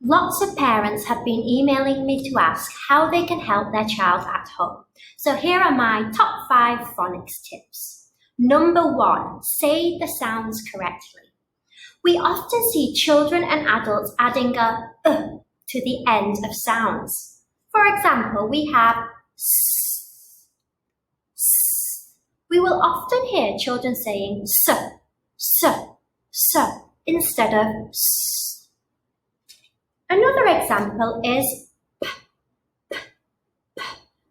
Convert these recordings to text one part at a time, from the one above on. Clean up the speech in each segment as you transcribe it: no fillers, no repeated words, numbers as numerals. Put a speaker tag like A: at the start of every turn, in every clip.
A: Lots of parents have been emailing me to ask how they can help their child at home. So here are my top 5 phonics tips. Number 1, say the sounds correctly. We often see children and adults adding a to the end of sounds. For example, we have s, s. We will often hear children saying s instead of s. Another example is p.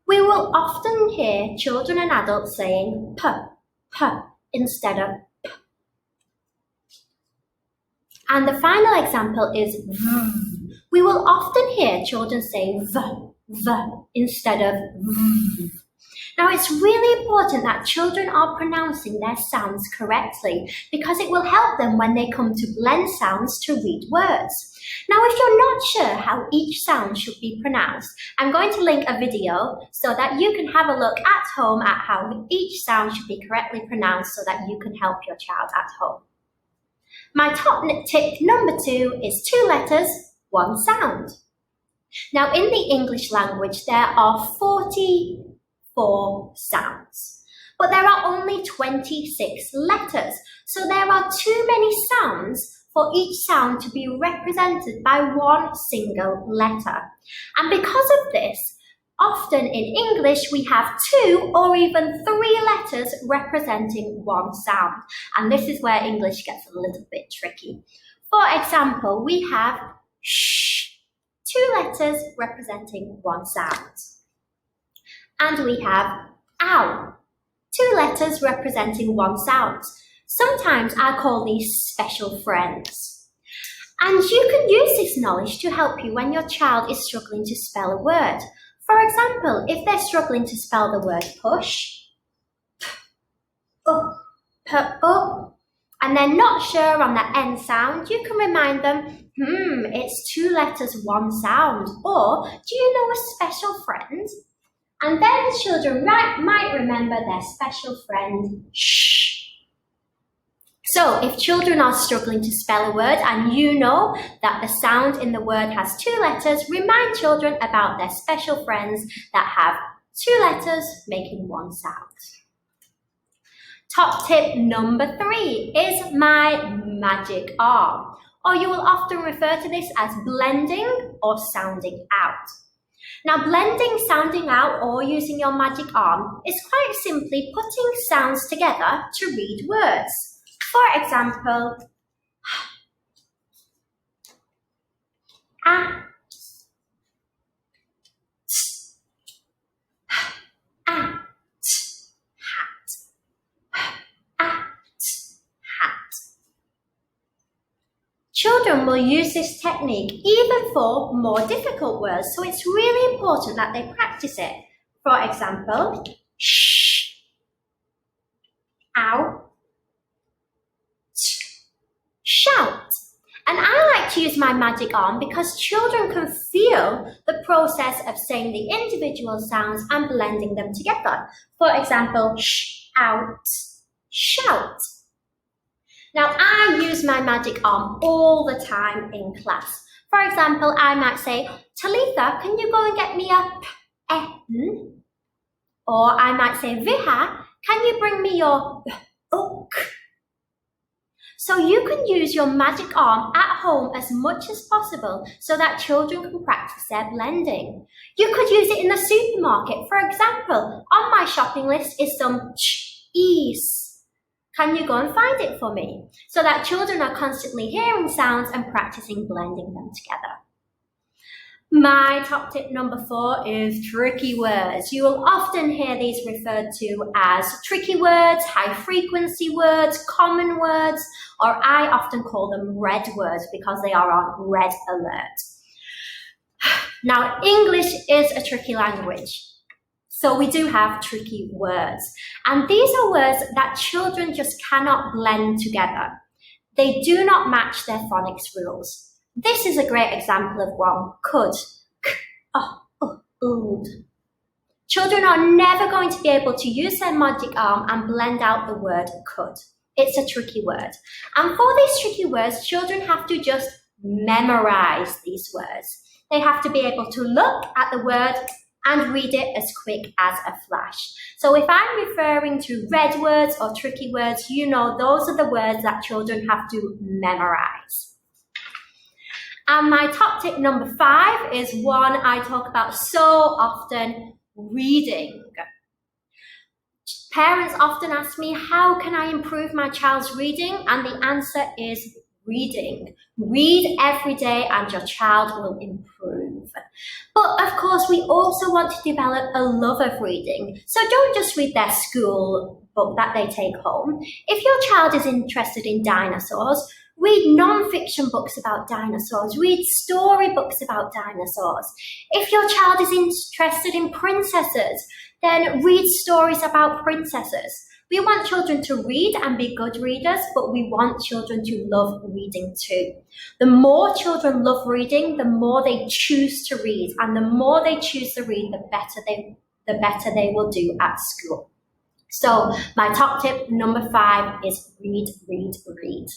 A: We will often hear children and adults saying p instead of p. And the final example is v. We will often hear children say v instead of v. Now, it's really important that children are pronouncing their sounds correctly because it will help them when they come to blend sounds to read words. Now, if you're not sure how each sound should be pronounced, I'm going to link a video so that you can have a look at home at how each sound should be correctly pronounced so that you can help your child at home. My top tip number 2 is 2 letters, 1 sound. Now, in the English language, there are 44 sounds, but there are only 26 letters, so there are too many sounds for each sound to be represented by 1 single letter. And because of this, often in English we have 2 or even 3 letters representing 1 sound, and this is where English gets a little bit tricky. For example, we have sh, 2 letters representing 1 sound. And we have ow, 2 letters representing 1 sound. Sometimes I call these special friends. And you can use this knowledge to help you when your child is struggling to spell a word. For example, if they're struggling to spell the word push, and they're not sure on the end sound, you can remind them, it's 2 letters, 1 sound. Or, do you know a special friend? And then the children might remember their special friend, shh. So, if children are struggling to spell a word and you know that the sound in the word has 2 letters, remind children about their special friends that have 2 letters making 1 sound. Top tip number 3 is my magic arm, or you will often refer to this as blending or sounding out. Now, blending, sounding out, or using your magic arm is quite simply putting sounds together to read words. For example, a, t, at, hat, hat. Children will use this technique even for more difficult words, so it's really important that they practice it. For example, sh, ow, shout. And I like to use my magic arm because children can feel the process of saying the individual sounds and blending them together. For example, sh, out, shout. Now, I use my magic arm all the time in class. For example, I might say, Talitha, can you go and get me a pen? Or I might say, Viha, can you bring me your book? So you can use your magic arm at home as much as possible so that children can practice their blending. You could use it in the supermarket. For example, on my shopping list is some cheese. Can you go and find it for me? So that children are constantly hearing sounds and practicing blending them together. My top tip number 4 is tricky words. You will often hear these referred to as tricky words, high frequency words, common words, or I often call them red words because they are on red alert. Now, English is a tricky language, so we do have tricky words. And these are words that children just cannot blend together. They do not match their phonics rules. This is a great example of one, could, old. Children are never going to be able to use their magic arm and blend out the word could. It's a tricky word. And for these tricky words, children have to just memorize these words. They have to be able to look at the word and read it as quick as a flash. So if I'm referring to red words or tricky words, you know those are the words that children have to memorize. And my top tip number 5 is one I talk about so often, reading. Parents often ask me, how can I improve my child's reading? And the answer is reading. Read every day and your child will improve. But of course, we also want to develop a love of reading. So don't just read their school book that they take home. If your child is interested in dinosaurs, read non-fiction books about dinosaurs. Read story books about dinosaurs. If your child is interested in princesses, then read stories about princesses. We want children to read and be good readers, but we want children to love reading too. The more children love reading, the more they choose to read. And the more they choose to read, the better they will do at school. So my top tip number 5 is read, read, read.